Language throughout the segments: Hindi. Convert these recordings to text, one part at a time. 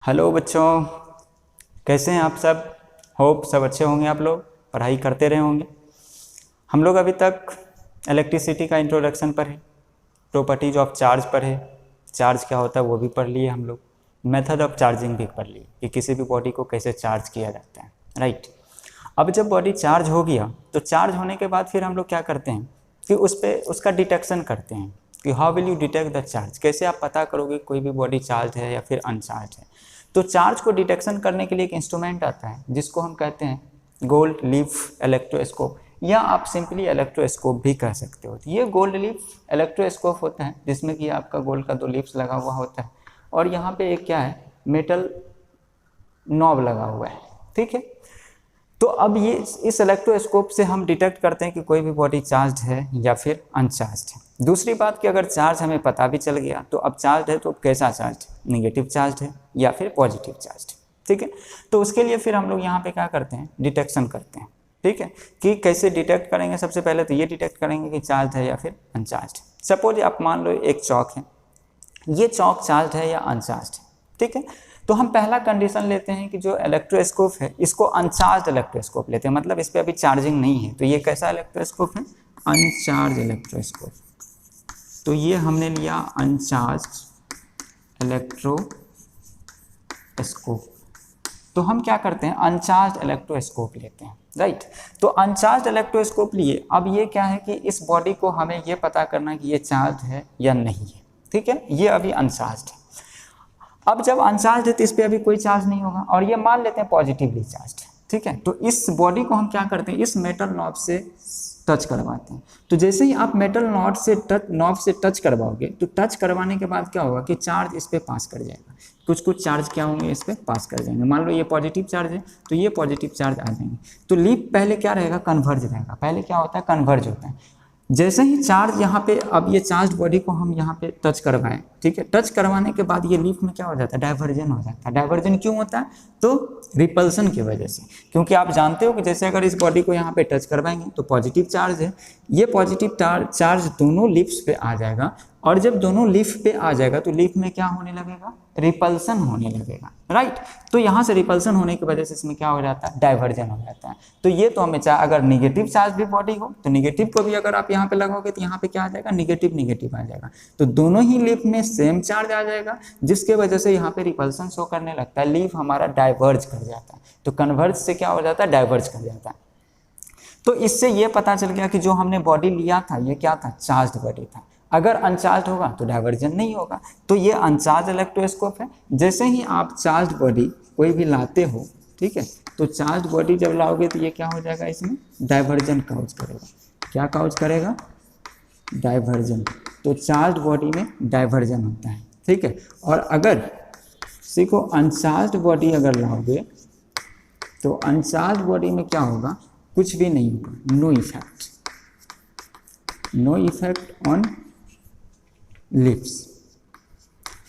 हेलो बच्चों, कैसे हैं आप सब। होप सब अच्छे होंगे, आप लोग पढ़ाई करते रहे होंगे। हम लोग अभी तक इलेक्ट्रिसिटी का इंट्रोडक्शन पर है, प्रॉपर्टीज ऑफ चार्ज पर है, चार्ज क्या होता है वो भी पढ़ लिए हम लोग, मेथड ऑफ चार्जिंग भी पढ़ लिए कि किसी भी बॉडी को कैसे चार्ज किया जाता है, राइट। अब जब बॉडी चार्ज हो गया तो चार्ज होने के बाद फिर हम लोग क्या करते हैं कि उस पर उसका डिटेक्शन करते हैं कि how will you detect the charge, कैसे आप पता करोगे कोई भी बॉडी चार्ज है या फिर अनचार्ज है। तो चार्ज को डिटेक्शन करने के लिए एक इंस्ट्रूमेंट आता है जिसको हम कहते हैं गोल्ड लीफ इलेक्ट्रोस्कोप, या आप सिंपली इलेक्ट्रोस्कोप भी कह सकते हो। ये गोल्ड लीफ इलेक्ट्रोस्कोप होता है जिसमें कि आपका गोल्ड का 2 लीफ्स लगा हुआ होता है और यहाँ पे एक क्या है, मेटल नॉब लगा हुआ है, ठीक है। तो अब ये इस इलेक्ट्रोस्कोप से हम डिटेक्ट करते हैं कि कोई भी बॉडी चार्ज है या फिर अनचार्ज है। दूसरी बात कि अगर चार्ज हमें पता भी चल गया तो अब चार्ज है तो कैसा चार्ज, नेगेटिव चार्ज है या फिर पॉजिटिव चार्ज है, ठीक है। तो उसके लिए फिर हम लोग यहाँ पे क्या करते हैं, डिटेक्शन करते हैं, ठीक है। कि कैसे डिटेक्ट करेंगे, सबसे पहले तो ये डिटेक्ट करेंगे कि चार्ज है या फिर अनचार्ज है। सपोज आप मान लो एक चौक है, ये चौक चार्ज है या अनचार्ज है, ठीक है। तो हम पहला कंडीशन लेते हैं कि जो इलेक्ट्रोस्कोप है इसको अनचार्ज इलेक्ट्रोस्कोप लेते हैं, मतलब इस पर अभी चार्जिंग नहीं है। तो ये कैसा इलेक्ट्रोस्कोप है, अनचार्ज इलेक्ट्रोस्कोप। तो ये हमने लिया अनचार्ज इलेक्ट्रोस्कोप। तो हम क्या करते हैं, अनचार्ज इलेक्ट्रोस्कोप लेते हैं, राइट। तो अनचार्ज इलेक्ट्रोस्कोप लिए अब ये क्या है कि इस बॉडी को हमें ये पता करना कि ये चार्ज है या नहीं है, ठीक है। ये अभी अनचार्ज है। अब जब अनचार्ज है तो इस पर अभी कोई चार्ज नहीं होगा और ये मान लेते हैं पॉजिटिवली चार्ज है, ठीक है। तो इस बॉडी को हम क्या करते हैं, इस मेटल नॉब से टच करवाते हैं। तो जैसे ही आप मेटल नॉब से टच करवाओगे तो टच करवाने के बाद क्या होगा कि चार्ज इस पर पास कर जाएगा, कुछ चार्ज क्या होंगे, इस पर पास कर जाएंगे। मान लो ये पॉजिटिव चार्ज है तो ये पॉजिटिव चार्ज आ जाएंगे। तो लीप पहले क्या रहेगा, कन्वर्ज रहेगा। पहले क्या होता है, कन्वर्ज होता है। जैसे ही चार्ज यहाँ पे, अब ये चार्ज बॉडी को हम यहाँ पे टच करवाएं, ठीक है। टच करवाने के बाद ये लीफ में क्या हो जाता है, डाइवर्जन हो जाता है। डाइवर्जन क्यों होता है, तो रिपल्सन की वजह से। क्योंकि आप जानते हो कि जैसे अगर इस बॉडी को यहाँ पे टच करवाएंगे तो पॉजिटिव चार्ज है, ये पॉजिटिव चार्ज दोनों लीफ्स पे आ जाएगा और जब दोनों लीफ पे आ जाएगा तो लीफ में क्या होने लगेगा, रिपल्सन होने लगेगा, राइट। तो यहाँ से रिपल्सन होने की वजह से इसमें क्या हो जाता है, डाइवर्जन हो जाता है। तो ये तो हमें अगर निगेटिव चार्ज भी बॉडी हो तो निगेटिव को भी अगर आप यहाँ पे लगाओगे तो यहाँ पे क्या आ जाएगा, निगेटिव निगेटिव आ जाएगा। तो दोनों ही लीफ में सेम चार्ज आ जाएगा जिसके वजह से यहाँ पे रिपल्सन शो करने लगता है, लीफ हमारा डाइवर्ज कर जाता है। तो कन्वर्ज से क्या हो जाता है, डाइवर्ज कर जाता है। तो इससे ये पता चल गया कि जो हमने बॉडी लिया था ये क्या था, चार्ज बॉडी था। अगर अनचार्ज होगा तो डाइवर्जन नहीं होगा। तो ये अनचार्ज इलेक्ट्रोस्कोप है। जैसे ही आप चार्ज बॉडी कोई भी लाते हो, ठीक है, तो चार्ज बॉडी जब लाओगे तो ये क्या हो जाएगा, इसमें डाइवर्जन काउज करेगा। क्या काउज करेगा, डाइवर्जन। तो चार्ज बॉडी में डाइवर्जन होता है, ठीक है। और अगर सीखो अनचार्ज बॉडी अगर लाओगे तो अनचार्ज बॉडी में क्या होगा, कुछ भी नहीं होगा, no effect, no effect on leaves.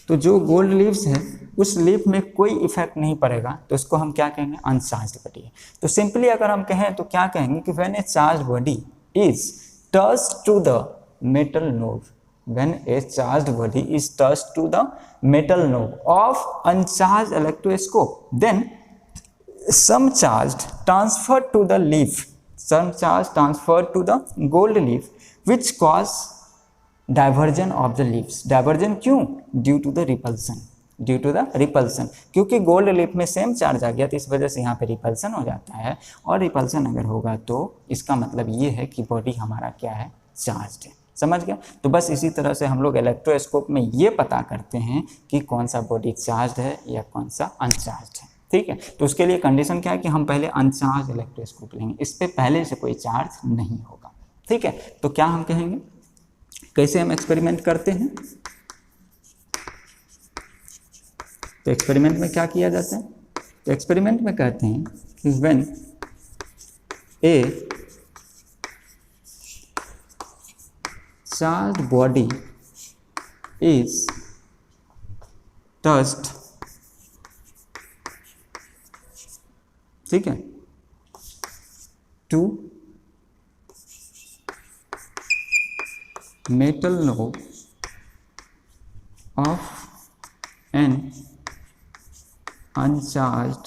तो जो गोल्ड लीव्स है उस लीफ में कोई इफेक्ट नहीं पड़ेगा, तो उसको हम क्या कहेंगे, अनचार्ज बॉडी है। तो सिंपली अगर हम कहें तो क्या कहेंगे कि when a charge body is touched to the metal knob, when a charge body is touched to the metal knob of uncharge electroscope, then some charge transferred to the leaf, some charge transferred to the gold leaf which cause diversion of the leaves. diversion क्यों, due to the repulsion, due to the repulsion. क्योंकि गोल्ड लीफ में सेम चार्ज आ गया तो इस वजह से यहाँ पे रिपल्सन हो जाता है। और रिपल्सन अगर होगा तो इसका मतलब ये है कि बॉडी हमारा क्या है, चार्ज है। समझ गया। तो बस इसी तरह से हम लोग इलेक्ट्रोस्कोप में ये पता करते हैं कि कौन सा बॉडी चार्ज है या कौन सा अनचार्ज है, ठीक है। तो उसके लिए कंडीशन क्या है कि हम पहले अनचार्ज इलेक्ट्रोस्कोप लेंगे, इस पर पहले से कोई चार्ज नहीं होगा, ठीक है। तो क्या हम कहेंगे, कैसे हम एक्सपेरिमेंट करते हैं। तो एक्सपेरिमेंट में क्या किया जाता है, तो एक्सपेरिमेंट में कहते हैं कि when a charge body is touched, ठीक है, to metal knob of an uncharged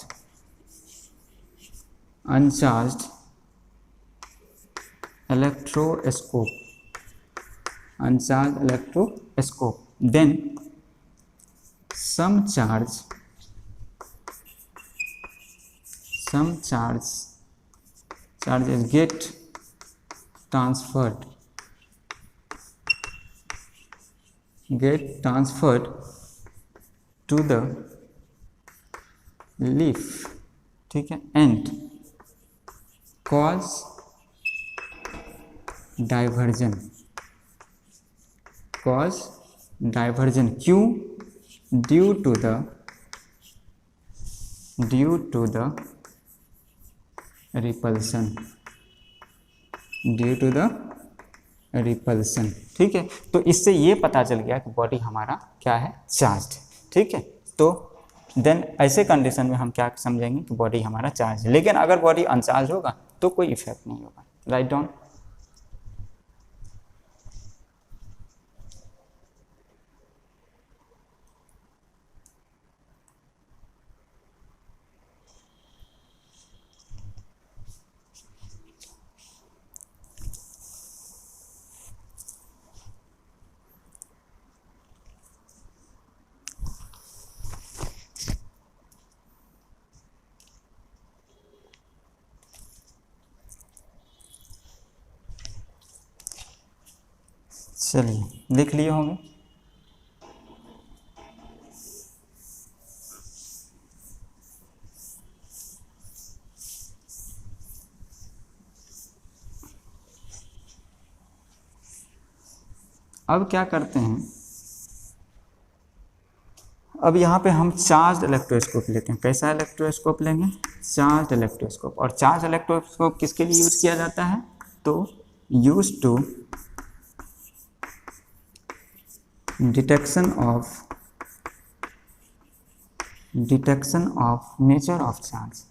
electroscope, uncharged electroscope, then some charge charges get transferred to the leaf, ठीक है, and cause diversion क्यों? due to the repulsion, ठीक है। तो इससे ये पता चल गया कि बॉडी हमारा क्या है, चार्ज, ठीक है। तो देन ऐसे कंडीशन में हम क्या समझेंगे कि बॉडी हमारा चार्ज है। लेकिन अगर बॉडी अनचार्ज होगा तो कोई इफेक्ट नहीं होगा। Write down. चलिए लिख लिए होंगे। अब क्या करते हैं, अब यहाँ पे हम चार्ज इलेक्ट्रोस्कोप लेते हैं। कैसा इलेक्ट्रोस्कोप लेंगे? Charge electroscope. और चार्ज इलेक्ट्रोस्कोप किसके लिए यूज किया जाता है? तो use to detection of nature of charge.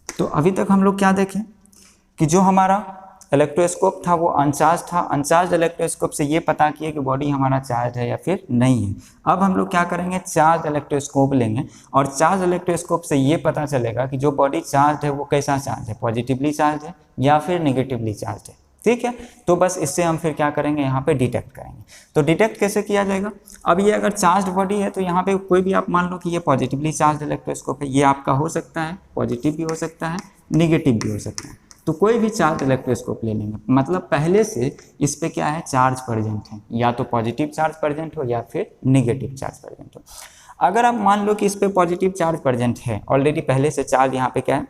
तो अभी तक हम लोग क्या देखें कि जो हमारा इलेक्ट्रोस्कोप था वो अनचार्ज था। अनचार्ज इलेक्ट्रोस्कोप से ये पता किए कि बॉडी हमारा चार्ज है या फिर नहीं है। अब हम लोग क्या करेंगे, चार्ज इलेक्ट्रोस्कोप लेंगे और चार्ज इलेक्ट्रोस्कोप से ये पता चलेगा कि जो बॉडी चार्ज है वो कैसा चार्ज है, पॉजिटिवली चार्ज है या फिर नेगेटिवली चार्ज है, ठीक है। तो बस इससे हम फिर क्या करेंगे, यहाँ पे डिटेक्ट करेंगे। तो डिटेक्ट कैसे किया जाएगा? अब ये अगर चार्ज बॉडी है तो यहाँ पे कोई भी आप मान लो कि ये पॉजिटिवली चार्ज इलेक्ट्रोस्कोप है, ये आपका हो सकता है पॉजिटिव भी हो सकता है, नेगेटिव भी हो सकता है। तो कोई भी चार्ज इलेक्ट्रोस्कोप ले लेंगे, मतलब पहले से इस पे क्या है, चार्ज प्रेजेंट है, या तो पॉजिटिव चार्ज प्रेजेंट हो या फिर नेगेटिव चार्ज प्रेजेंट हो। अगर आप मान लो कि इस पे पॉजिटिव चार्ज प्रेजेंट है, ऑलरेडी पहले से चार्ज यहाँ पे क्या है,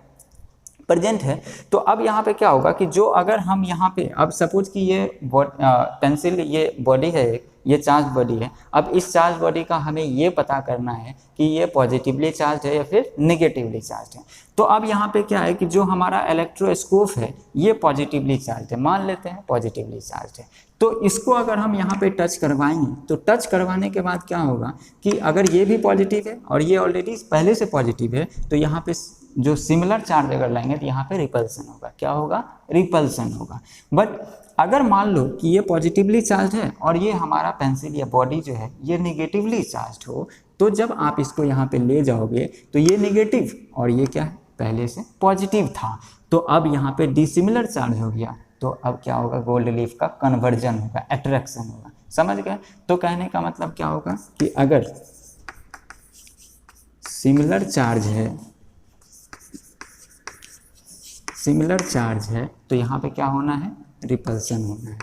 प्रेजेंट है, तो अब यहाँ पे क्या होगा कि जो अगर हम यहाँ पे अब सपोज कि ये पेंसिल ये बॉडी है, ये चार्ज बॉडी है। अब इस चार्ज बॉडी का हमें ये पता करना है कि ये पॉजिटिवली चार्ज है या फिर नेगेटिवली चार्ज है। तो अब यहाँ पे क्या है कि जो हमारा इलेक्ट्रोस्कोप है ये पॉजिटिवली चार्ज है, मान लेते हैं पॉजिटिवली चार्ज है। तो इसको अगर हम यहाँ पे टच करवाएंगे तो टच करवाने के बाद क्या होगा कि अगर ये भी पॉजिटिव है और ये ऑलरेडी पहले से पॉजिटिव है, तो यहाँ पे जो सिमिलर चार्ज अगर लाएंगे तो यहाँ पे रिपल्सन होगा। क्या होगा? रिपल्सन होगा। बट अगर मान लो कि ये पॉजिटिवली चार्ज है और ये हमारा पेंसिल या बॉडी जो है ये नेगेटिवली चार्ज हो, तो जब आप इसको यहाँ पे ले जाओगे तो ये नेगेटिव और ये क्या है, पहले से पॉजिटिव था, तो अब यहाँ पे डिसिमिलर चार्ज हो गया। तो अब क्या होगा, गोल्ड लीफ का कन्वर्जन होगा, अट्रैक्शन होगा। समझ गए? तो कहने का मतलब क्या होगा कि अगर सिमिलर चार्ज है तो यहाँ पे क्या होना है, रिपल्सन होना है।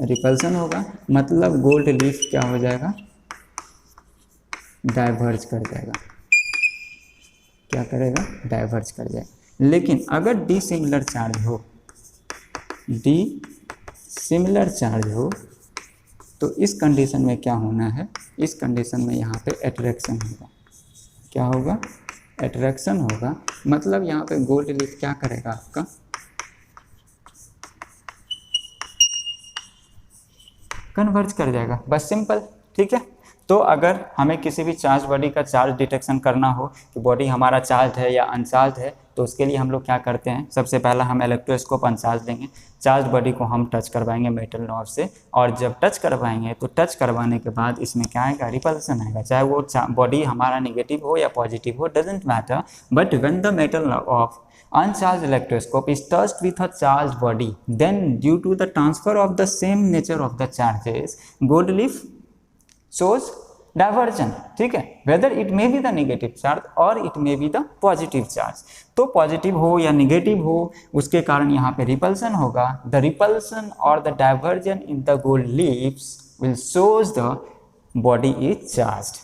रिपल्सन होगा मतलब गोल्ड लीफ क्या हो जाएगा, डाइवर्ज कर जाएगा। क्या करेगा? डाइवर्ज कर जाएगा। लेकिन अगर डिसिमिलर चार्ज हो तो इस कंडीशन में क्या होना है, इस कंडीशन में यहाँ पे अट्रैक्शन होगा। क्या होगा? अट्रैक्शन होगा। मतलब यहाँ पे गोल्ड लीफ क्या करेगा, आपका कन्वर्ज कर जाएगा, बस सिंपल। ठीक है, तो अगर हमें किसी भी चार्ज बॉडी का चार्ज डिटेक्शन करना हो कि बॉडी हमारा चार्ज है या अनचार्ज है, तो उसके लिए हम लोग क्या करते हैं, सबसे पहला हम इलेक्ट्रोस्कोप अनचार्ज लेंगे, चार्ज बॉडी को हम टच करवाएंगे मेटल नॉब से, और जब टच करवाएंगे तो टच करवाने के बाद इसमें क्या आएगा, रिपल्सन आएगा, चाहे वो बॉडी हमारा नेगेटिव हो या पॉजिटिव हो, doesn't matter, but when the metal of uncharged electroscope is touched with a charged body, then due to the transfer of the same nature of the charges, gold leaf shows diversion, ठीक है, whether it may be the negative charge or it may be the positive charge। तो पॉजिटिव हो या निगेटिव हो उसके कारण यहाँ पे रिपल्सन होगा, the repulsion or the diversion in the gold leaves will shows the body is charged,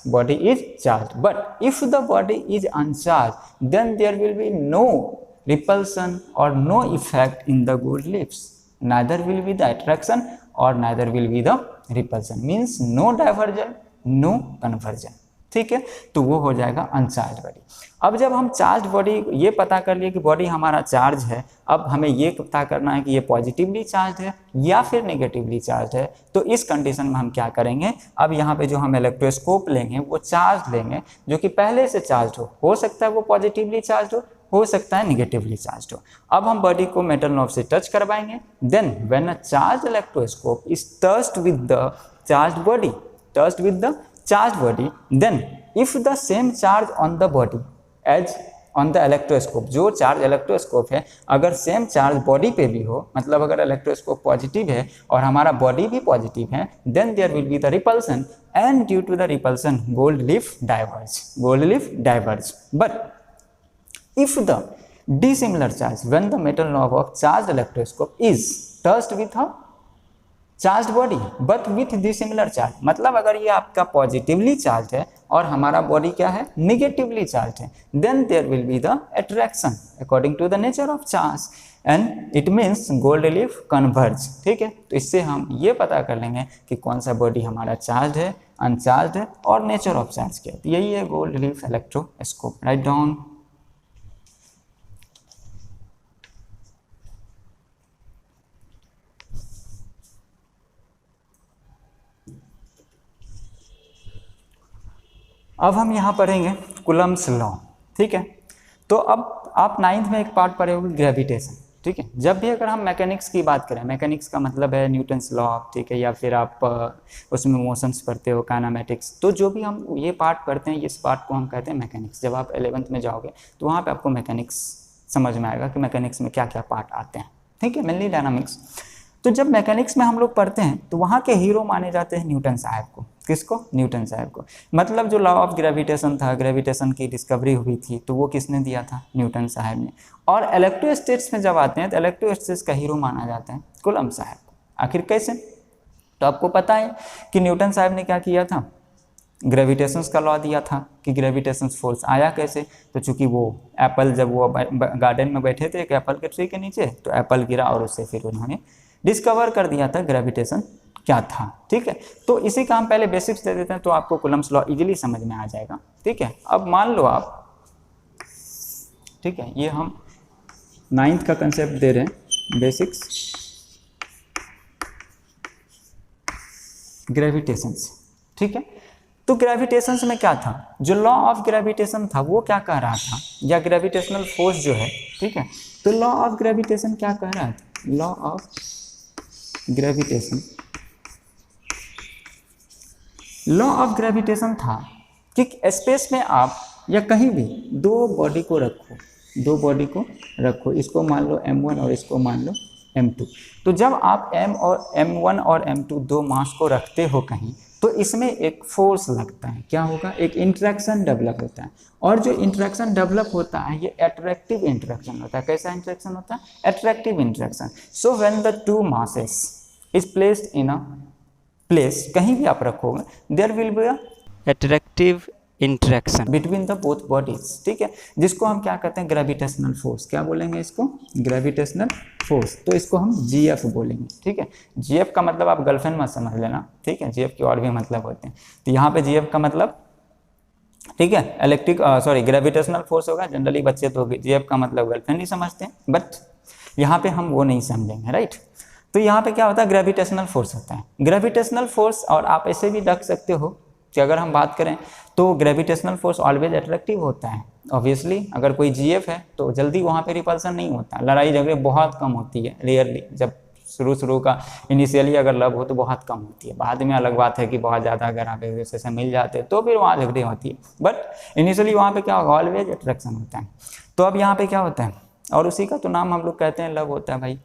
but if the body is uncharged, then there will be no repulsion or no effect in the gold leaves, neither will be the attraction or neither will be the repulsion, means no diversion no conversion, ठीक है, तो वो हो जाएगा अनचार्ज बॉडी। अब जब हम चार्ज बॉडी ये पता कर लिए कि बॉडी हमारा चार्ज है, अब हमें ये पता करना है कि ये पॉजिटिवली चार्ज है या फिर नेगेटिवली चार्ज है, तो इस कंडीशन में हम क्या करेंगे, अब यहाँ पे जो हम इलेक्ट्रोस्कोप लेंगे वो चार्ज लेंगे जो कि पहले से चार्ज हो सकता है वो पॉजिटिवली चार्ज हो सकता है निगेटिवली चार्ज हो। अब हम बॉडी को मेटल नॉब से टच करवाएंगे, then when a charge electroscope is touched with the charge body, then if the same charge on the body as on the electroscope, जो चार्ज इलेक्ट्रोस्कोप है अगर सेम चार्ज बॉडी पे भी हो, मतलब अगर इलेक्ट्रोस्कोप पॉजिटिव है और हमारा बॉडी भी पॉजिटिव है, then there will be the repulsion and due to the repulsion gold leaf diverge, but if the dissimilar charge when the metal knob of charged electroscope is touched with a charge body but with dissimilar charge, मतलब अगर ये आपका पॉजिटिवली चार्ज है और हमारा बॉडी क्या है निगेटिवली चार्ज है, then there will be the attraction according to the nature of charge and it means gold leaf converge, ठीक है। तो इससे हम ये पता कर लेंगे कि कौन सा बॉडी हमारा चार्ज है, अनचार्ज है और नेचर ऑफ चार्ज क्या है। तो यही है gold leaf electroscope. Write down. अब हम यहाँ पढ़ेंगे कूलम्ब्स लॉ, ठीक है। तो अब आप 9th में एक पार्ट पढ़े होंगे ग्रेविटेशन, ठीक है। जब भी अगर हम मैकेनिक्स की बात करें, मैकेनिक्स का मतलब है न्यूटन्स लॉ, ठीक है, या फिर आप उसमें मोशंस पढ़ते हो, काइनेमेटिक्स, तो जो भी हम ये पार्ट पढ़ते हैं इस पार्ट को हम कहते हैं मैकेनिक्स। जब आप 11th में जाओगे तो वहाँ पे आपको मैकेनिक्स समझ में आएगा कि मैकेनिक्स में क्या क्या पार्ट आते हैं, ठीक है, मेनली डायनामिक्स। तो जब मैकेनिक्स में हम लोग पढ़ते हैं तो वहाँ के हीरो माने जाते हैं न्यूटन साहब को। किसको? न्यूटन साहब को। मतलब जो लॉ ऑफ ग्रेविटेशन था, ग्रेविटेशन की डिस्कवरी हुई थी, तो वो किसने दिया था? न्यूटन साहब ने। और इलेक्ट्रोस्टैटिक्स में जब आते हैं तो इलेक्ट्रोस्टैटिक्स का हीरो माना जाता है कूलम्ब साहब को। आखिर कैसे? तो आपको पता है कि न्यूटन साहब ने क्या किया था, ग्रेविटेशंस का लॉ दिया था कि ग्रेविटेशन फोर्स आया कैसे। तो चूंकि वो एप्पल, जब वो गार्डन में बैठे थे एक एप्पल के ट्री के नीचे, तो एप्पल गिरा और उससे फिर उन्होंने डिस्कवर कर दिया था ग्रेविटेशन क्या था, ठीक है। तो इसी का हम पहले बेसिक्स दे देते हैं तो आपको कूलम्ब्स लॉ इजीली समझ में आ जाएगा, ठीक है। अब मान लो आप, ठीक है, ये हम 9th का कंसेप्ट दे रहे हैं, बेसिक्स ग्रेविटेशंस, ठीक है। तो ग्रेविटेशंस में क्या था, जो लॉ ऑफ ग्रेविटेशन था वो क्या कह रहा था, या ग्रेविटेशनल फोर्स जो है, ठीक है। तो लॉ ऑफ ग्रेविटेशन क्या कह रहा था? Law of gravitation, law of gravitation था कि स्पेस में आप या कहीं भी दो बॉडी को रखो, इसको मान लो m1 और इसको मान लो m2। तो जब आप m1 और m2 दो मास को रखते हो कहीं, तो इसमें एक फोर्स लगता है। क्या होगा? एक इंटरेक्शन डेवलप होता है। और जो इंटरेक्शन डेवलप होता है ये अट्रैक्टिव इंटरेक्शन होता है। कैसा इंटरेक्शन होता है? Attractive interaction. So when the two masses is placed in a place, कहीं भी आप रखोगे, there will be a attractive interaction between the both bodies, ठीक है, जिसको हम क्या कहते हैं? Gravitational force. क्या बोलेंगे इसको? Gravitational force. तो इसको हम GF बोलेंगे, ठीक है। GF का मतलब आप गर्लफ्रेंड मत समझ लेना, ठीक है, GF के और भी मतलब होते हैं। तो यहाँ पे GF का मतलब, ठीक है, ग्रेविटेशनल फोर्स होगा। जनरली बच्चे तो GF का मतलब गर्लफ्रेंड ही समझते हैं, बट यहाँ पे हम वो नहीं समझेंगे, राइट। तो यहाँ पे क्या होता है? ग्रेविटेशनल फोर्स होता है। ग्रेविटेशनल फोर्स, और आप ऐसे भी रख सकते हो कि अगर हम बात करें तो ग्रेविटेशनल फोर्स ऑलवेज अट्रैक्टिव होता है। ऑब्वियसली अगर कोई जीएफ है तो जल्दी वहाँ पे रिपल्सन नहीं होता, लड़ाई झगड़े बहुत कम होती है, रेयरली। जब शुरू का इनिशियली अगर लव हो तो बहुत कम होती है, बाद में अलग बात है कि बहुत ज़्यादा अगर आप एक दूसरे से मिल जाते हैं तो फिर वहाँ झगड़े होती है, बट इनिशियली वहाँ पे क्या होगा, ऑलवेज अट्रैक्शन होता है। तो अब यहाँ पे क्या होता है, और उसी का तो नाम हम लोग कहते हैं लव होता है भाई।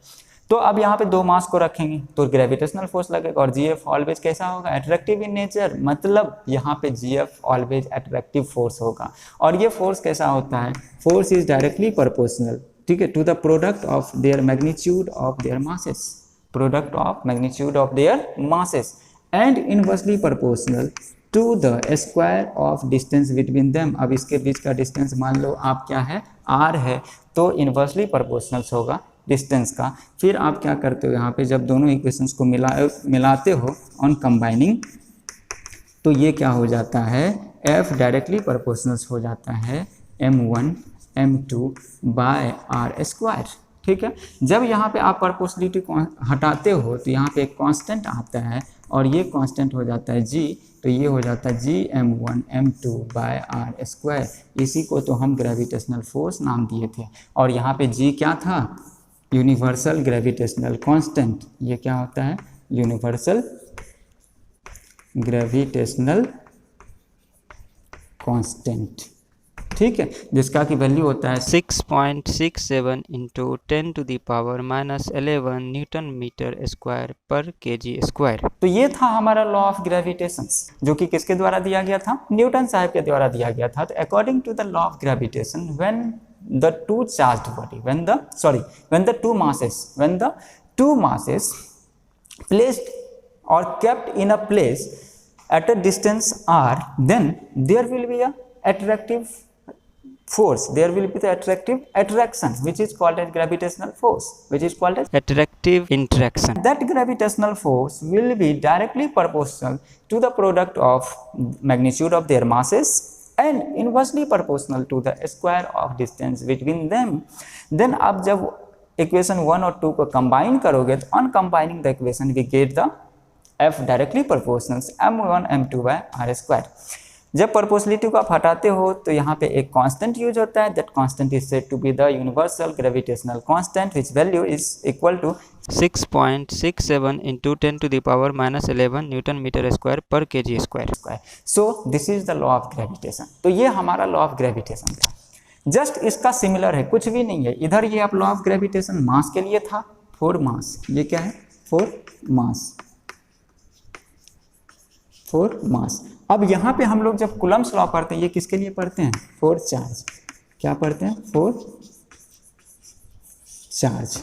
तो अब यहाँ पे दो मास को रखेंगे तो ग्रेविटेशनल फोर्स लगेगा, और जीएफ ऑलवेज कैसा होगा, अट्रैक्टिव इन नेचर, मतलब यहाँ पे जीएफ ऑलवेज अट्रैक्टिव फोर्स होगा। और ये फोर्स कैसा होता है, फोर्स इज डायरेक्टली प्रोपोर्शनल, ठीक है, to the product of their magnitude of their masses, product of magnitude of their masses, and inversely proportional to the square of distance between them. अब इसके बीच का डिस्टेंस मान लो आप क्या है, आर है, तो इनवर्सली प्रोपोर्शनल होगा डिस्टेंस का। फिर आप क्या करते हो, यहाँ पे जब दोनों इक्वेशंस को मिलाते हो ऑन कंबाइनिंग, तो ये क्या हो जाता है, F डायरेक्टली प्रोपोर्शनल हो जाता है m1 m2 by R square, ठीक है। जब यहाँ पे आप प्रोपोर्शनलिटी को हटाते हो तो यहाँ पे एक कांस्टेंट आता है, और ये कांस्टेंट हो जाता है g, तो ये हो जाता है g m1 m2 by R square. इसी को तो हम ग्रेविटेशनल फोर्स नाम दिए थे। और यहाँ पे g क्या था, यूनिवर्सल ग्रेविटेशनल कांस्टेंट। ये क्या होता है, यूनिवर्सल ग्रेविटेशनल कांस्टेंट, ठीक है, जिसका की वैल्यू होता है 6.67 into 10 to the power -11 newton metre square per KG square. तो ये था हमारा लॉ ऑफ ग्रेविटेशन, जो कि किसके द्वारा दिया गया था, न्यूटन साहब के द्वारा दिया गया था। तो according to the law of gravitation, when the two charged body, when the two masses placed or kept in a place at a distance r, then there will be a attractive force, there will be the attractive attraction, which is called as gravitational force, which is called as attractive interaction. That gravitational force will be directly proportional to the product of magnitude of their masses and inversely proportional to the square of distance between them. Then अब जब इक्वेशन 1 और 2 को कंबाइन करोगे तो on combining the equation we get the f directly proportional m1 m2 by R square. जब प्रोपोर्शनलिटी को आप हटाते हो तो यहाँ पे एक कांस्टेंट यूज होता है, that constant is said to be the universal gravitational constant, which value is equal to 6.67 into 10 to the power -11 newton metre square per KG square. So this is the law of gravitation. तो ये हमारा लॉ ऑफ ग्रेविटेशन था, जस्ट इसका सिमिलर है, कुछ भी नहीं है। इधर ये आप लॉ ऑफ ग्रेविटेशन मास के लिए था, 4 मास, ये क्या है 4 मास, 4 मास। अब यहाँ पे हम लोग जब कूलम्ब्स लॉ पढ़ते हैं, ये किसके लिए पढ़ते हैं, 4 चार्ज। क्या पढ़ते हैं, 4 चार्ज,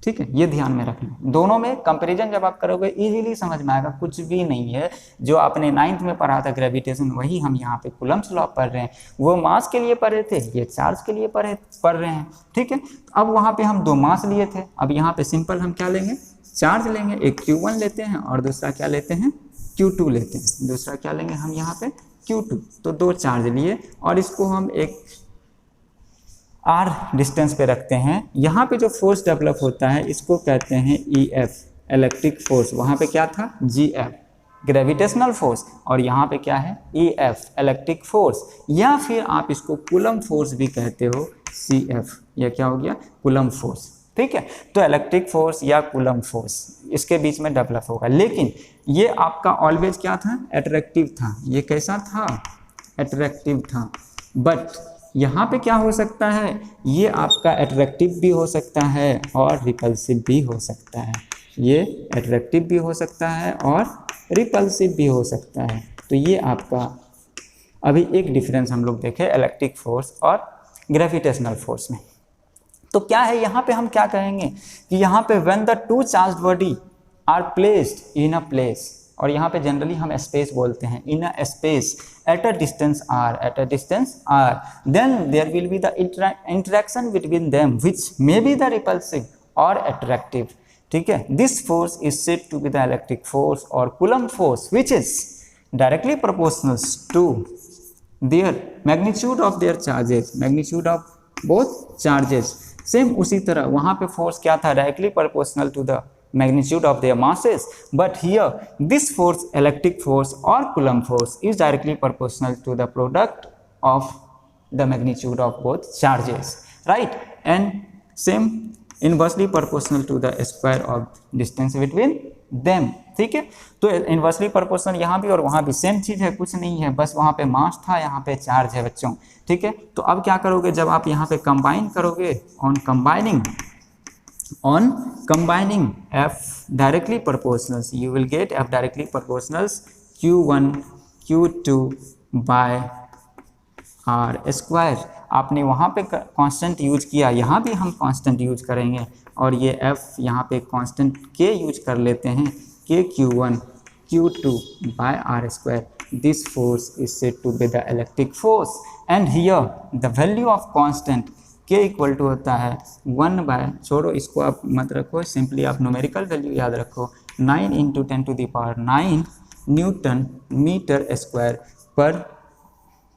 ठीक है, ये ध्यान में रखना। दोनों में कंपैरिजन जब आप करोगे इजीली समझ में आएगा, कुछ भी नहीं है। जो आपने 9th में पढ़ा था ग्रेविटेशन, वही हम यहाँ पे कूलम्ब्स लॉ पढ़ रहे हैं। वो मास के लिए पढ़े थे, ये चार्ज के लिए पढ़ रहे हैं, ठीक है। अब वहाँ पे हम 2 मास लिए थे, अब यहाँ पे सिंपल हम क्या लेंगे, चार्ज लेंगे। एक Q1 लेते हैं और दूसरा क्या लेते हैं, Q2 लेते हैं। दूसरा क्या लेंगे हम यहाँ पे, Q2। तो 2 चार्ज लिए और इसको हम एक r डिस्टेंस पे रखते हैं। यहाँ पे जो फोर्स डेवलप होता है इसको कहते हैं EF, इलेक्ट्रिक फोर्स। वहाँ पे क्या था, GF, ग्रेविटेशनल फोर्स, और यहाँ पे क्या है, EF, इलेक्ट्रिक फोर्स, या फिर आप इसको कूलम्ब फोर्स भी कहते हो, CF। यह क्या हो गया, कूलम्ब फोर्स, ठीक है। तो इलेक्ट्रिक फोर्स या कूलम्ब फोर्स इसके बीच में डेवलप होगा। लेकिन ये आपका ऑलवेज क्या था, अट्रैक्टिव था। ये कैसा था, अट्रैक्टिव था। बट यहाँ पे क्या हो सकता है, ये आपका अट्रैक्टिव भी हो सकता है और रिपल्सिव भी हो सकता है। ये अट्रैक्टिव भी हो सकता है और रिपल्सिव भी हो सकता है। तो ये आपका अभी एक डिफरेंस हम लोग देखें इलेक्ट्रिक फोर्स और ग्रेविटेशनल फोर्स में। तो क्या है यहाँ पे, हम क्या कहेंगे कि यहाँ पे when the 2 charged body are placed in a place, और यहाँ पे जनरली हम स्पेस बोलते हैं, in a space at a distance r, then there will be the interaction between them which may be the repulsive और अट्रैक्टिव, ठीक है। This force is said to be the electric force और Coulomb force, which is directly proportional to their magnitude of their charges, magnitude of both charges. Same उसी तरह वहाँ पे फोर्स क्या था, directly proportional to the magnitude of their masses, but here this force, electric force or Coulomb force, is directly proportional to the product of the magnitude of both charges, right? And same inversely proportional to the square of distance between them, ठीक है। तो इन्वर्सली प्रोपोर्शनल यहाँ भी और वहाँ भी सेम चीज़ है, कुछ नहीं है, बस वहाँ पे मास था, यहाँ पे चार्ज है बच्चों, ठीक है। तो अब क्या करोगे, जब आप यहाँ पे कंबाइन करोगे, on combining F directly proportionals, you will get F directly proportionals Q1 Q2 by R square। आपने वहाँ पे कांस्टेंट यूज किया, यहाँ भी हम कांस्टेंट यूज करेंगे, और ये F यहाँ पे कांस्टेंट K यूज कर लेते हैं, K Q1 Q2 by R square। This force is said to be the electric force, and here the value of constant K equal to होता है 1 बाय, छोड़ो इसको आप मत रखो, सिंपली आप न्यूमेरिकल वैल्यू याद रखो, 9 × 10⁻9 न्यूटन मीटर स्क्वायर पर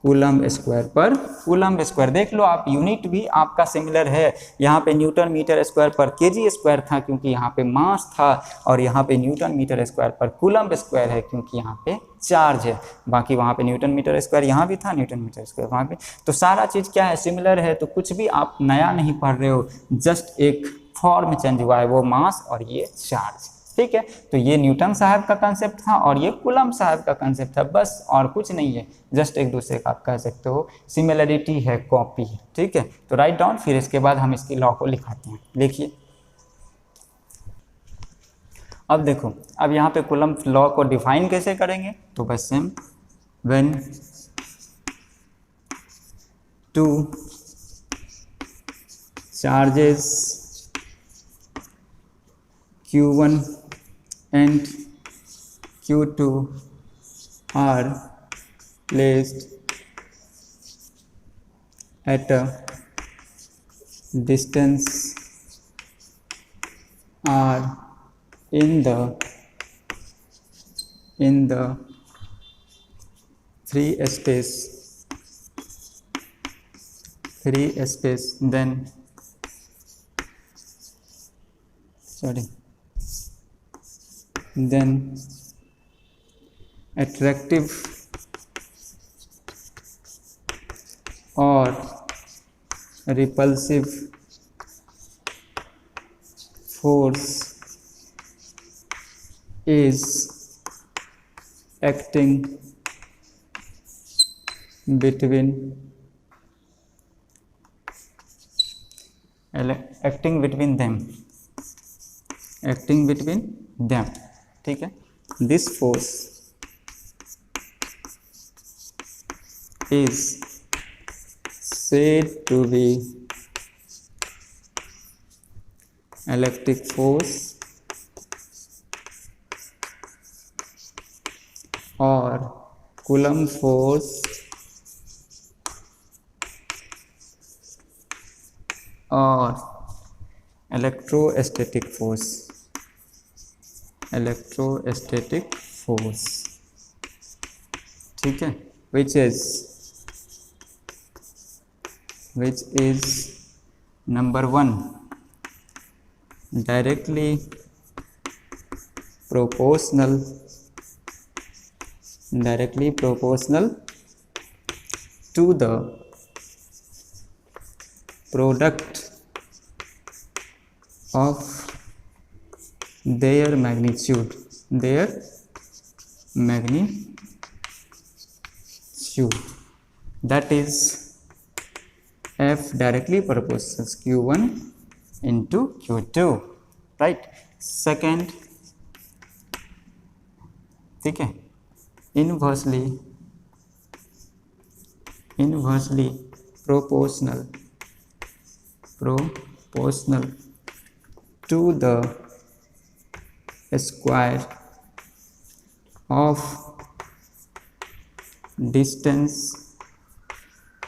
कूलम्ब स्क्वायर। देख लो आप, यूनिट भी आपका सिमिलर है, यहाँ पे Newton metre square per KG square था क्योंकि यहाँ पे मास था, और यहाँ पे न्यूटन मीटर स्क्वायर पर कूलम्ब स्क्वायर है क्योंकि यहाँ पे चार्ज है। बाकी वहाँ पे न्यूटन मीटर स्क्वायर यहाँ भी था, न्यूटन मीटर स्क्वायर वहाँ पे, तो सारा चीज़ क्या है, सिमिलर है। तो कुछ भी आप नया नहीं पढ़ रहे हो, जस्ट एक फॉर्म चेंज हुआ है, वो मास और ये चार्ज, ठीक है। तो ये न्यूटन साहब का कंसेप्ट था और ये कूलम्ब साहब का कंसेप्ट था, बस और कुछ नहीं है, जस्ट एक दूसरे का आप कह सकते हो सिमिलरिटी है, कॉपी है, ठीक है। तो राइट डाउन, फिर इसके बाद हम इसकी लॉ को लिखाते हैं। देखिए अब देखो, अब यहाँ पे कूलम्ब लॉ को डिफाइन कैसे करेंगे, तो बस same, when two charges Q1 and Q2 are placed at a distance R in the free space, then attractive or repulsive force is acting between them, ठीक है। This force is said to be electric force or Coulomb force or electrostatic force, ठीक है, which is number 1 directly proportional to the product of their magnitude, that is F directly proportional Q1 into Q2, right। Second, ठीक है, inversely proportional to the square of distance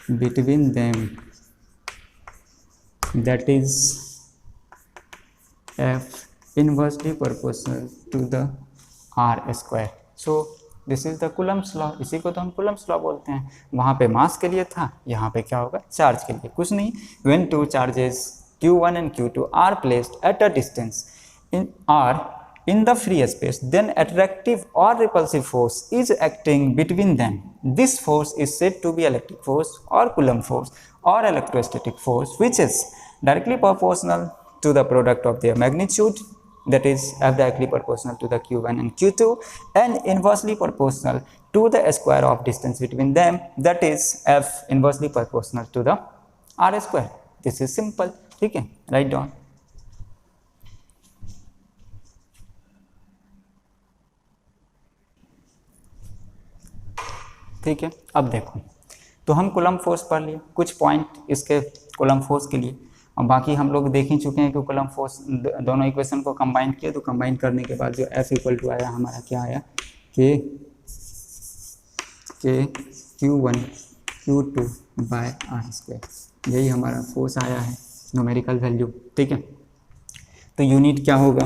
between them, that is F inversely proportional to the R square। So this is the Coulomb's law, इसी को तो हम कूलम्ब्स लॉ बोलते हैं। वहाँ पे मास के लिए था, यहाँ पे क्या होगा, चार्ज के लिए, कुछ नहीं। When two charges Q1 and Q2 are placed at a distance in the free space, then attractive or repulsive force is acting between them. This force is said to be electric force or Coulomb force or electrostatic force, which is directly proportional to the product of their magnitude, that is F directly proportional to the Q1 and Q2, and inversely proportional to the square of distance between them, that is F inversely proportional to the R square. This is simple. ठीक है, write down. ठीक है, अब देखो, तो हम कूलम्ब फोर्स पढ़ लिए, कुछ पॉइंट इसके कूलम्ब फोर्स के लिए, और बाकी हम लोग देख ही चुके हैं कि कूलम्ब फोर्स दोनों इक्वेशन को कंबाइन किए, तो कंबाइन करने के बाद जो F इक्वल टू आया हमारा क्या आया, के Q1 Q2 by R square, यही हमारा फोर्स आया है न्यूमेरिकल वैल्यू। ठीक है, तो यूनिट क्या होगा,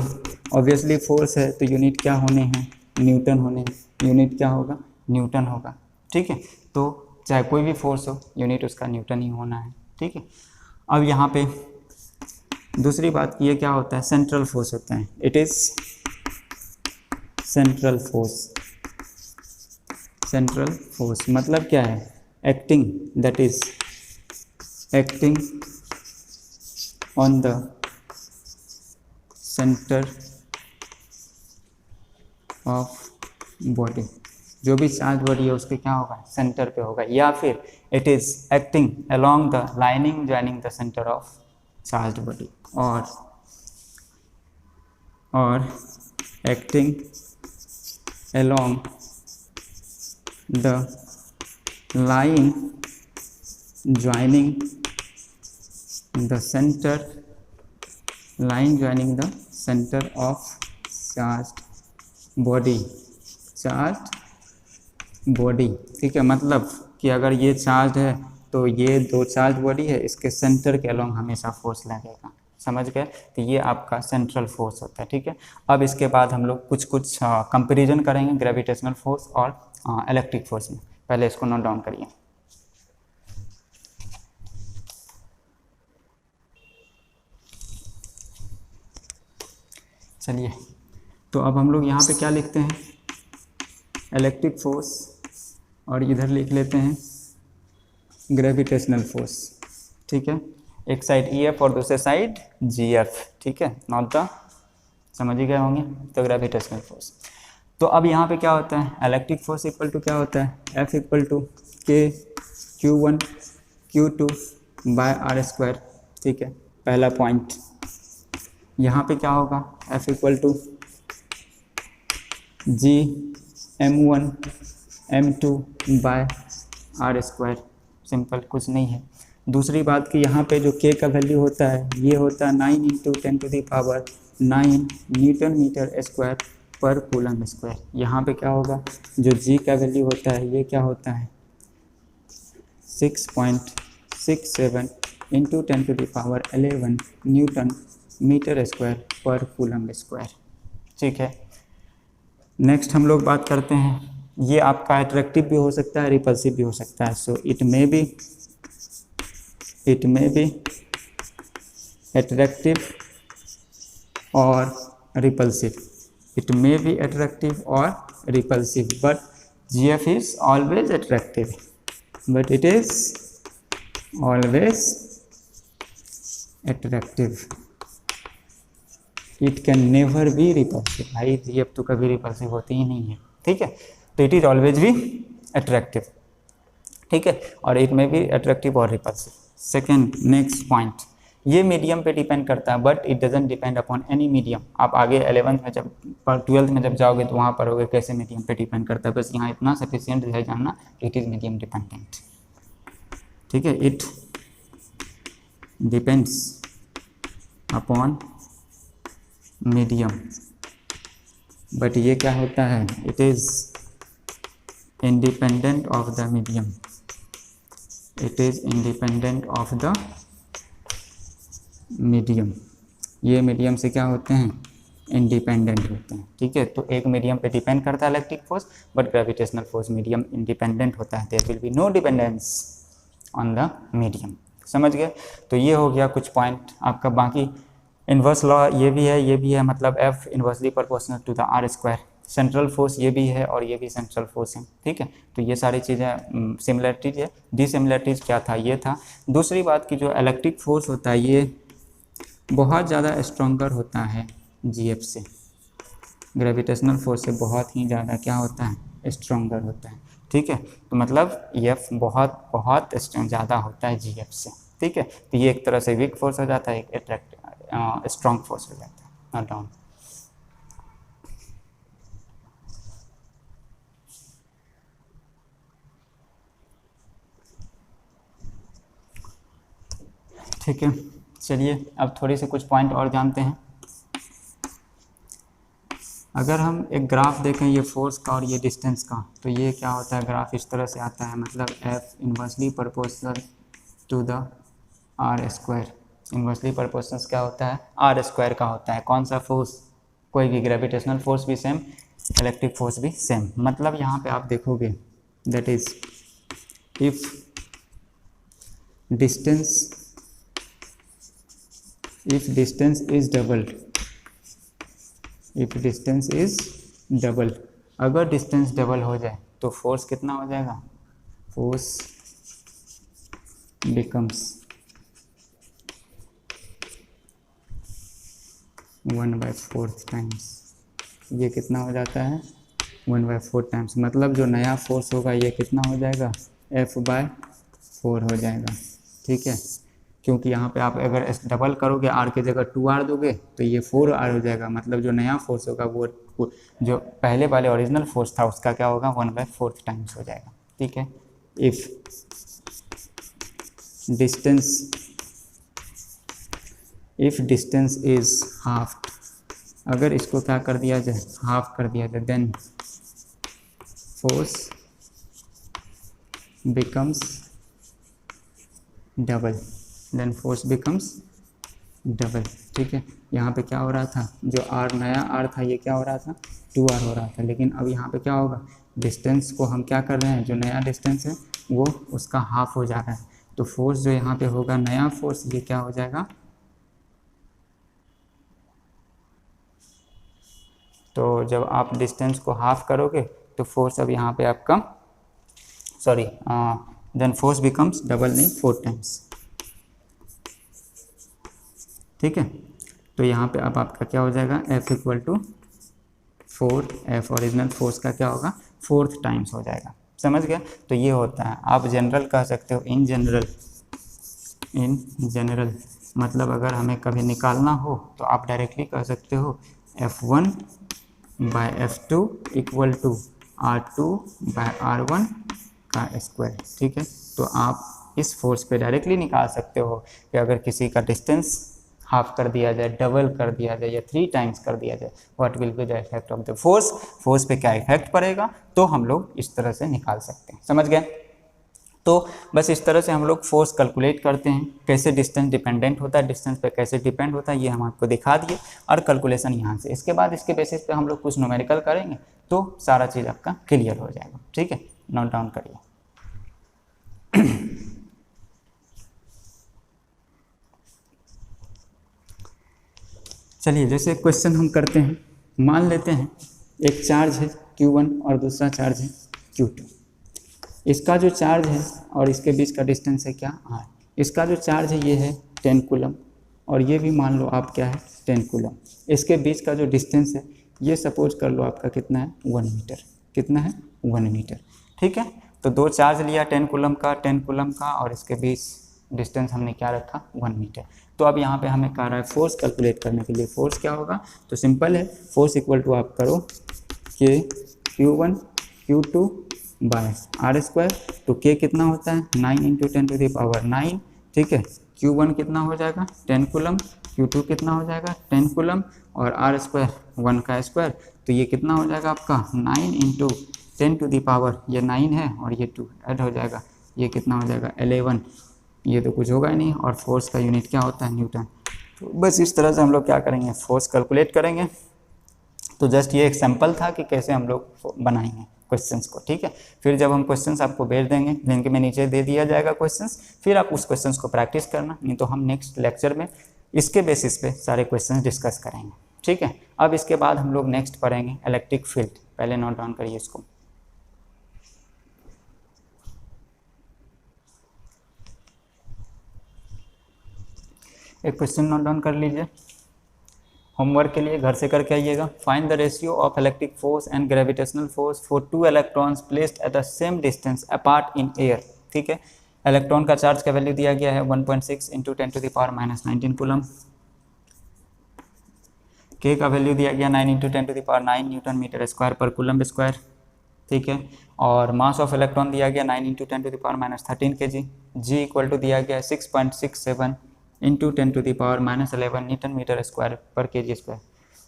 ऑब्वियसली फोर्स है तो यूनिट क्या होने हैं, न्यूटन होने हैं, यूनिट क्या होगा, न्यूटन होगा। ठीक है, तो चाहे कोई भी फोर्स हो यूनिट उसका न्यूटन ही होना है। ठीक है, अब यहाँ पे दूसरी बात ये क्या होता है, सेंट्रल फोर्स होता है, it is central force. Central force मतलब क्या है, acting, that is acting on the centre of body, जो भी चार्ज बॉडी है उसके क्या होगा, सेंटर पे होगा, या फिर it is acting along the lining joining the centre of charge body, और acting along the line joining the centre, line joining the centre of charge body, charge body. ठीक है, मतलब कि अगर ये चार्ज है तो ये दो चार्ज बॉडी है, इसके सेंटर के अलोंग हमेशा फोर्स लगेगा, समझ गए, तो ये आपका सेंट्रल फोर्स होता है। ठीक है, अब इसके बाद हम लोग कुछ कंपैरिजन करेंगे ग्रेविटेशनल फोर्स और इलेक्ट्रिक फोर्स में। पहले इसको नोट डाउन करिए। चलिए, तो अब हम लोग यहाँ पे क्या लिखते हैं, इलेक्ट्रिक फोर्स, और इधर लिख लेते हैं ग्रेविटेशनल फोर्स। ठीक है, एक साइड EF और दूसरे साइड GF। ठीक है, नॉट द, समझ ही गए होंगे, तो ग्रेविटेशनल फोर्स। तो अब यहाँ पे क्या होता है, इलेक्ट्रिक फोर्स इक्वल टू क्या होता है, F इक्वल टू के Q1 Q2 by R square. ठीक है, पहला पॉइंट। यहाँ पे क्या होगा, F equal to G M1 M2 by R square, simple, कुछ नहीं है। दूसरी बात कि यहाँ पे जो K का वैल्यू होता है ये होता है 9 × 10⁹ न्यूटन मीटर स्क्वायर पर कूलम स्क्वायर। यहाँ पे क्या होगा, जो G का वैल्यू होता है ये क्या होता है 6.67 × 10⁻11 न्यूटन मीटर स्क्वायर पर कूलम स्क्वायर। ठीक है, नेक्स्ट हम लोग बात करते हैं, ये आपका अट्रैक्टिव भी हो सकता है, रिपल्सिव भी हो सकता है। So it may be attractive और repulsive, it may be attractive और repulsive, but GF is always attractive, but it is always attractive, it can never be repulsive. भाई GF तो कभी रिपल्सिव होती ही नहीं है। ठीक है, तो इट इज ऑलवेज भी अट्रैक्टिव। ठीक है, और इट में भी अट्रैक्टिव और रिपल्सिव। सेकेंड, नेक्स्ट पॉइंट, ये मीडियम पे डिपेंड करता है, but it doesn't depend upon any medium. आप आगे 11th में जब 12th में जब जाओगे तो वहाँ पर होगे कैसे मीडियम पे डिपेंड करता है, बस यहाँ इतना सफिशियंट है जानना कि इट इज़ मीडियम डिपेंडेंट। ठीक है, it depends upon medium, but ये क्या होता है, it is independent of the medium, it is independent of the medium. ये मीडियम से क्या होते हैं, इंडिपेंडेंट होते हैं। ठीक है, तो एक मीडियम पे डिपेंड करता है electric force, but gravitational force medium independent होता है, there will be no dependence on the medium. समझ गए, तो ये हो गया कुछ पॉइंट आपका। बाकी इन्वर्स लॉ ये भी है, मतलब F inversely proportional to the R square. Central force ये भी है और ये भी सेंट्रल फोर्स है, ठीक है। तो ये सारी चीज़ें सिमिलरिटीज है। डिसिमिलरिटीज क्या था, ये था। दूसरी बात की जो इलेक्ट्रिक फोर्स होता है ये बहुत ज़्यादा स्ट्रॉन्गर होता है GF से, ग्रेविटेशनल फोर्स से बहुत ही ज़्यादा क्या होता है, स्ट्रॉन्गर होता है, ठीक है। तो मतलब F बहुत बहुत ज़्यादा होता है GF से, ठीक है। तो ये एक तरह से वीक फोर्स हो जाता है, एक अट्रैक्ट स्ट्रॉन्ग फोर्स हो जाता है, नोट डाउन। ठीक है, चलिए अब थोड़ी सी कुछ पॉइंट और जानते हैं। अगर हम एक ग्राफ देखें ये फोर्स का और ये डिस्टेंस का, तो ये क्या होता है, ग्राफ इस तरह से आता है, मतलब F inversely proportional to the R square. Inversely proportional क्या होता है, आर स्क्वायर का होता है। कौन सा फोर्स, कोई भी, ग्रेविटेशनल फोर्स भी सेम, इलेक्ट्रिक फोर्स भी सेम। मतलब यहाँ पे आप देखोगे that is if distance is double, अगर डिस्टेंस डबल हो जाए तो फोर्स कितना हो जाएगा, फोर्स बिकम्स 1/4 टाइम्स। ये कितना हो जाता है, 1/4 टाइम्स। मतलब जो नया फोर्स होगा ये कितना हो जाएगा, F/4 हो जाएगा, ठीक है। क्योंकि यहाँ पे आप अगर डबल करोगे, R की जगह 2R दोगे तो ये 4R हो जाएगा। मतलब जो नया फोर्स होगा वो जो पहले वाले ओरिजिनल फोर्स था उसका क्या होगा, 1/4 टाइम्स हो जाएगा, ठीक है। इफ डिस्टेंस इज हाफ, अगर इसको क्या कर दिया जाए, हाफ कर दिया जाए, देन फोर्स बिकम्स डबल, ठीक है। यहाँ पे क्या हो रहा था, जो R नया R था ये क्या हो रहा था, 2R हो रहा था। लेकिन अब यहाँ पे क्या होगा, डिस्टेंस को हम क्या कर रहे हैं, जो नया डिस्टेंस है वो उसका हाफ हो जा रहा है। तो फोर्स जो यहाँ पे होगा, नया फोर्स, ये क्या हो जाएगा, तो जब आप डिस्टेंस को हाफ करोगे तो फोर्स अब यहाँ पे आपका देन फोर्स बिकम्स डबल, नहीं 4 टाइम्स, ठीक है। तो यहाँ पे अब आपका क्या हो जाएगा, F equal to 4, F original force का क्या होगा, 4th टाइम्स हो जाएगा, समझ गया। तो ये होता है, आप जनरल कह सकते हो, इन जनरल मतलब अगर हमें कभी निकालना हो तो आप डायरेक्टली कह सकते हो F1/F2 इक्वल टू R2/R1 का स्क्वायर, ठीक है। तो आप इस फोर्स पे डायरेक्टली निकाल सकते हो कि अगर किसी का डिस्टेंस हाफ कर दिया जाए, डबल कर दिया जाए या 3 टाइम्स कर दिया जाए, what will be the effect of the force पे क्या इफेक्ट पड़ेगा, तो हम लोग इस तरह से निकाल सकते हैं, समझ गए। तो बस इस तरह से हम लोग फोर्स कैलकुलेट करते हैं, कैसे डिस्टेंस डिपेंडेंट होता है, डिस्टेंस पे कैसे डिपेंड होता है, ये हम आपको दिखा दिए, और कैलकुलेशन यहाँ से। इसके बाद इसके बेसिस पे हम लोग कुछ न्यूमेरिकल करेंगे तो सारा चीज़ आपका क्लियर हो जाएगा, ठीक है। नोट डाउन करिए। चलिए जैसे क्वेश्चन हम करते हैं, मान लेते हैं एक चार्ज है Q1 और दूसरा चार्ज है Q2। इसका जो चार्ज है और इसके बीच का डिस्टेंस है क्या, R। इसका जो चार्ज है ये है 10 कूलम और ये भी मान लो आप क्या है 10 कूलम। इसके बीच का जो डिस्टेंस है ये सपोज कर लो आपका कितना है, 1 मीटर। कितना है, 1 मीटर, ठीक है। तो दो चार्ज लिया 10 कूलम का और इसके बीच डिस्टेंस हमने क्या रखा, 1 मीटर। तो अब यहाँ पे हमें कह रहा है फोर्स कैलकुलेट करने के लिए, फोर्स क्या होगा, तो सिंपल है, फोर्स इक्वल टू आप करो के Q1 Q2 बाय R स्क्वायर। तो K कितना होता है, 9 × 10⁹ 9, ठीक है। Q1 कितना हो जाएगा, 10 कूलम, Q2 कितना हो जाएगा, 10 कूलम, और R स्क्वायर 1 का स्क्वायर। तो ये कितना हो जाएगा आपका 9 × 10⁻, ये 9 है और ये 2 ऐड हो जाएगा, ये कितना हो जाएगा 11। ये तो कुछ होगा ही नहीं, और फोर्स का यूनिट क्या होता है, न्यूटन। तो बस इस तरह से हम लोग क्या करेंगे, फोर्स कैलकुलेट करेंगे। तो जस्ट ये एक सैम्पल था कि कैसे हम लोग बनाएंगे क्वेश्चंस को, ठीक है। फिर जब हम क्वेश्चंस आपको भेज देंगे, लिंक में नीचे दे दिया जाएगा क्वेश्चंस, फिर आप उस क्वेश्चंस को प्रैक्टिस करना। नहीं तो हम नेक्स्ट लेक्चर में इसके बेसिस पे सारे क्वेश्चन डिस्कस करेंगे, ठीक है। अब इसके बाद हम लोग नेक्स्ट पढ़ेंगे इलेक्ट्रिक फील्ड। पहले नोट डाउन करिए इसको। एक क्वेश्चन नोट डाउन कर लीजिए, होमवर्क के लिए घर से करके आइएगा। Find the ratio of electric force and gravitational force for 2 electrons placed at the same distance apart in air, ठीक है। इलेक्ट्रॉन का चार्ज का वैल्यू दिया गया है 1.6 × 10⁻⁻19 कूलम। के का वैल्यू दिया गया 9 × 10⁹ न्यूटन मीटर स्क्वायर पर कूलम स्क्वायर, ठीक है। और मास ऑफ इलेक्ट्रॉन दिया गया 9 × 10⁻13 kg। जी इक्वल टू दिया गया 6.67 × 10⁻11 न्यूटन मीटर स्क्वायर पर kg स्क्वायर।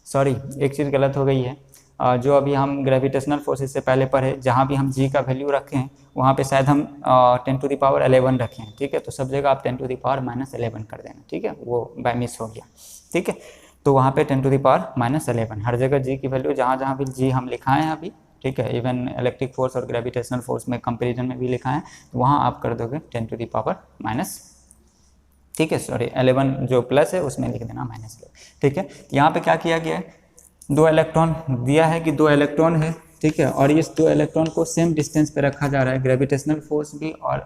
सॉरी, एक चीज़ गलत हो गई है। जो अभी हम ग्रेविटेशनल फोर्सेस से पहले पढ़े, जहाँ भी हम जी का वैल्यू रखे हैं वहाँ पे शायद हम 10⁻11 रखे हैं, ठीक है। तो सब जगह आप 10⁻11 कर देना, ठीक है, वो बाय मिस हो गया, ठीक है। तो वहाँ पे 10⁻11 हर जगह जी की वैल्यू जहाँ जहाँ भी जी हम लिखाए हैं अभी, ठीक है। इवन इलेक्ट्रिक फोर्स और ग्रेविटेशनल फोर्स में कंपेरिजन में भी लिखा है, तो वहाँ आप कर दोगे 10⁻⁻, ठीक है। सॉरी 11 जो प्लस है उसमें लिख देना -11, ठीक है। यहाँ पे क्या किया गया है, 2 इलेक्ट्रॉन दिया है कि 2 इलेक्ट्रॉन है, ठीक है। और इस 2 इलेक्ट्रॉन को सेम डिस्टेंस पे रखा जा रहा है। ग्रेविटेशनल फोर्स भी और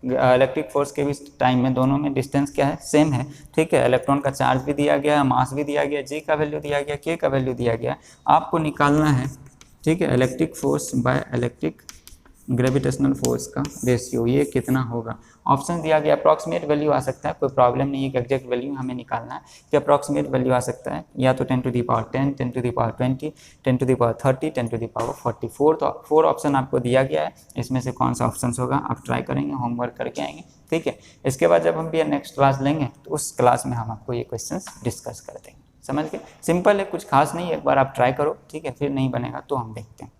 इलेक्ट्रिक फोर्स के भी टाइम में दोनों में डिस्टेंस क्या है, सेम है, ठीक है। इलेक्ट्रॉन का चार्ज भी दिया गया है, मास भी दिया गया, जी का वैल्यू दिया गया, के का वैल्यू दिया गया। आपको निकालना है, ठीक है, electric force by electric gravitational force का रेशियो ये कितना होगा। ऑप्शन दिया गया, अप्रॉक्सीमेट वैल्यू आ सकता है, कोई प्रॉब्लम नहीं है कि एग्जैक्ट वैल्यू हमें निकालना है, कि अप्रॉक्सीमेट वैल्यू आ सकता है या तो 10⁻10, 10⁻20, 10⁻30, 10⁻44। तो 4 ऑप्शन आपको दिया गया है, इसमें से कौन सा ऑप्शन होगा आप ट्राई करेंगे, होमवर्क करके आएंगे, ठीक है। इसके बाद जब हम भी नेक्स्ट क्लास लेंगे तो उस क्लास में हम आपको ये क्वेश्चन डिस्कस कर देंगे, समझ गए। सिंपल है, कुछ खास नहीं है, एक बार आप ट्राई करो, ठीक है, फिर नहीं बनेगा तो हम देखते हैं।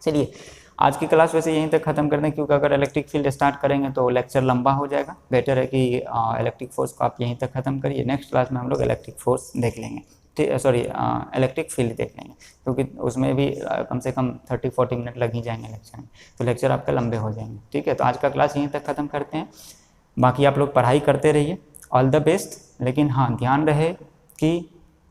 चलिए आज की क्लास वैसे यहीं तक ख़त्म कर दें, क्योंकि अगर इलेक्ट्रिक फील्ड स्टार्ट करेंगे तो लेक्चर लंबा हो जाएगा। बेटर है कि इलेक्ट्रिक फोर्स को आप यहीं तक ख़त्म करिए। नेक्स्ट क्लास में हम लोग इलेक्ट्रिक फोर्स देख लेंगे, ठीक, सॉरी इलेक्ट्रिक फील्ड देख लेंगे, क्योंकि उसमें भी कम से कम 30-40 मिनट लग ही जाएंगे लेक्चर में, तो लेक्चर आपका लंबे हो जाएंगे, ठीक है। तो आज का क्लास यहीं तक ख़त्म करते हैं। बाकी आप लोग पढ़ाई करते रहिए, ऑल द बेस्ट। लेकिन हाँ, ध्यान रहे कि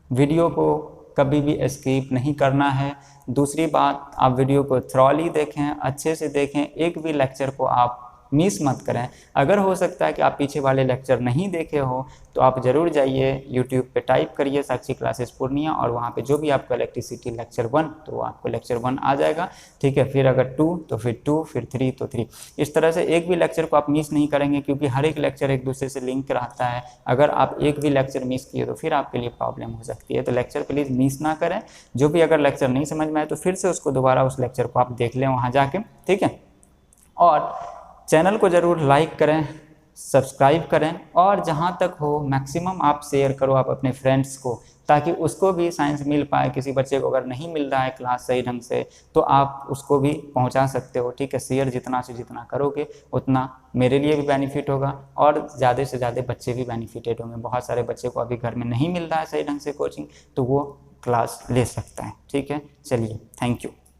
वीडियो को कभी भी स्किप नहीं करना है। दूसरी बात, आप वीडियो को थॉरली देखें, अच्छे से देखें, एक भी लेक्चर को आप मिस मत करें। अगर हो सकता है कि आप पीछे वाले लेक्चर नहीं देखे हो तो आप ज़रूर जाइए यूट्यूब पे, टाइप करिए साक्षी क्लासेस पूर्णिया, और वहाँ पे जो भी आपका इलेक्ट्रिसिटी लेक्चर 1 तो आपको लेक्चर 1 आ जाएगा, ठीक है। फिर अगर 2 तो फिर 2, फिर 3 तो 3। इस तरह से एक भी लेक्चर को आप मिस नहीं करेंगे, क्योंकि हर एक लेक्चर एक दूसरे से लिंक रहता है। अगर आप एक भी लेक्चर मिस किए तो फिर आपके लिए प्रॉब्लम हो सकती है। तो लेक्चर प्लीज़ मिस ना करें। जो भी अगर लेक्चर नहीं समझ में आए तो फिर से उसको दोबारा उस लेक्चर को आप देख लें वहाँ जाके, ठीक है। और चैनल को ज़रूर लाइक करें, सब्सक्राइब करें, और जहाँ तक हो मैक्सिमम आप शेयर करो आप अपने फ्रेंड्स को, ताकि उसको भी साइंस मिल पाए। किसी बच्चे को अगर नहीं मिल रहा है क्लास सही ढंग से तो आप उसको भी पहुंचा सकते हो, ठीक है। शेयर जितना से जितना करोगे उतना मेरे लिए भी बेनिफिट होगा और ज़्यादा से ज़्यादा बच्चे भी बेनिफिटेड होंगे। बहुत सारे बच्चे को अभी घर में नहीं मिल रहा है सही ढंग से कोचिंग, तो वो क्लास ले सकता है, ठीक है। चलिए, थैंक यू।